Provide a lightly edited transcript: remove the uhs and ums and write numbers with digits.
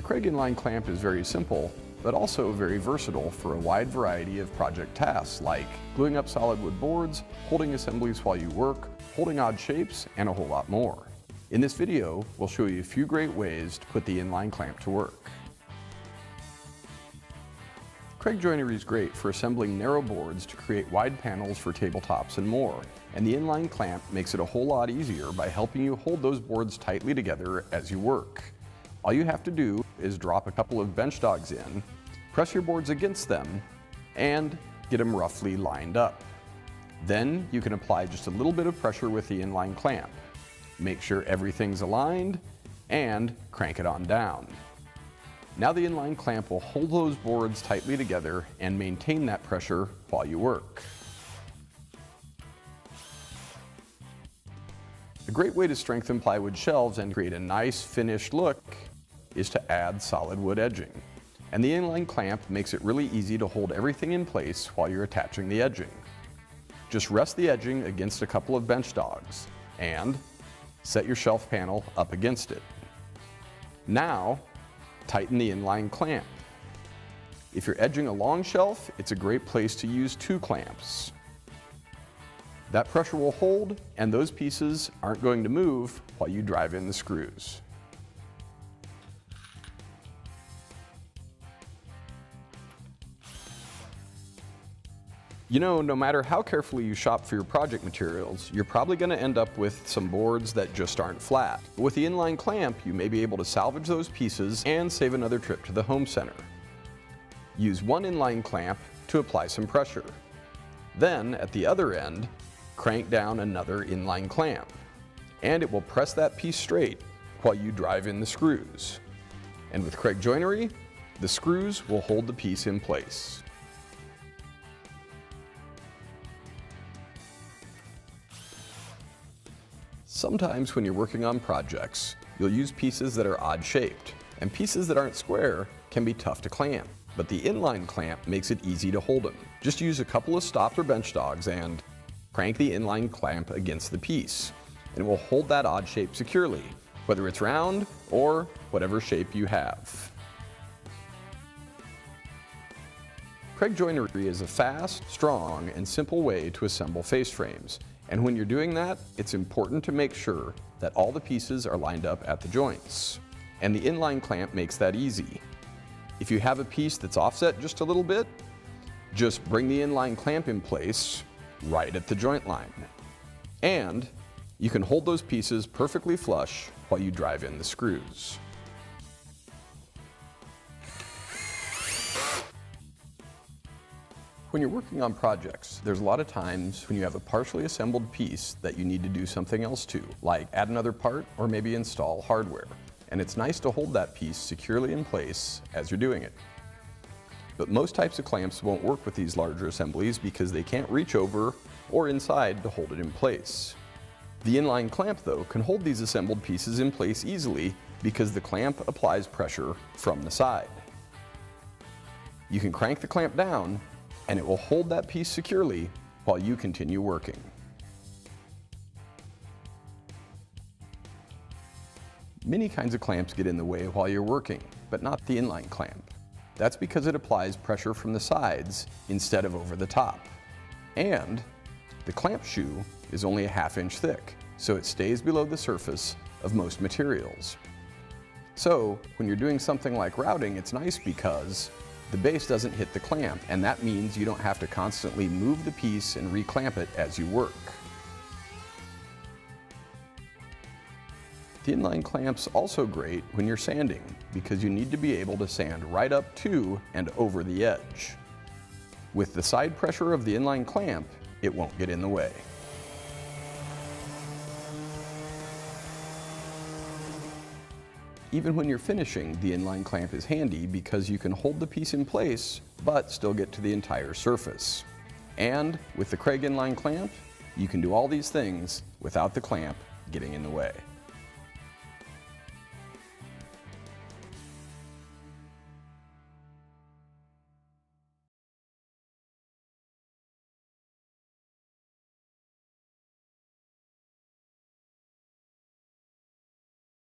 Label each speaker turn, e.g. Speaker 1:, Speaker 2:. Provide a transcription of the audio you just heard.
Speaker 1: Kreg inline clamp is very simple, but also very versatile for a wide variety of project tasks like gluing up solid wood boards, holding assemblies while you work, holding odd shapes, and a whole lot more. In this video, we'll show you a few great ways to put the inline clamp to work. Kreg joinery is great for assembling narrow boards to create wide panels for tabletops and more, and the inline clamp makes it a whole lot easier by helping you hold those boards tightly together as you work. All you have to do is drop a couple of bench dogs in, press your boards against them, and get them roughly lined up. Then you can apply just a little bit of pressure with the inline clamp. Make sure everything's aligned, and crank it on down. Now the inline clamp will hold those boards tightly together and maintain that pressure while you work. A great way to strengthen plywood shelves and create a nice finished look is to add solid wood edging. And the inline clamp makes it really easy to hold everything in place while you're attaching the edging. Just rest the edging against a couple of bench dogs and set your shelf panel up against it. Now, tighten the inline clamp. If you're edging a long shelf, it's a great place to use 2 clamps. That pressure will hold, and those pieces aren't going to move while you drive in the screws. You know, no matter how carefully you shop for your project materials, you're probably going to end up with some boards that just aren't flat. But with the inline clamp, you may be able to salvage those pieces and save another trip to the home center. Use one inline clamp to apply some pressure. Then, at the other end, crank down another inline clamp, and it will press that piece straight while you drive in the screws. And with Kreg joinery, the screws will hold the piece in place. Sometimes when you're working on projects, you'll use pieces that are odd shaped, and pieces that aren't square can be tough to clamp, but the inline clamp makes it easy to hold them. Just use a couple of stops or bench dogs and crank the inline clamp against the piece, and it will hold that odd shape securely, whether it's round or whatever shape you have. Kreg joinery is a fast, strong, and simple way to assemble face frames. And when you're doing that, it's important to make sure that all the pieces are lined up at the joints. And the inline clamp makes that easy. If you have a piece that's offset just a little bit, just bring the inline clamp in place right at the joint line. And you can hold those pieces perfectly flush while you drive in the screws. When you're working on projects, there's a lot of times when you have a partially assembled piece that you need to do something else to, like add another part or maybe install hardware. And it's nice to hold that piece securely in place as you're doing it. But most types of clamps won't work with these larger assemblies because they can't reach over or inside to hold it in place. The inline clamp, though, can hold these assembled pieces in place easily because the clamp applies pressure from the side. You can crank the clamp down and it will hold that piece securely while you continue working. Many kinds of clamps get in the way while you're working, but not the inline clamp. That's because it applies pressure from the sides instead of over the top. And the clamp shoe is only a ½ inch thick, so it stays below the surface of most materials. So when you're doing something like routing, it's nice because the base doesn't hit the clamp, and that means you don't have to constantly move the piece and reclamp it as you work. The inline clamp's also great when you're sanding because you need to be able to sand right up to and over the edge. With the side pressure of the inline clamp, it won't get in the way. Even when you're finishing, the inline clamp is handy because you can hold the piece in place but still get to the entire surface. And with the Kreg inline clamp, you can do all these things without the clamp getting in the way.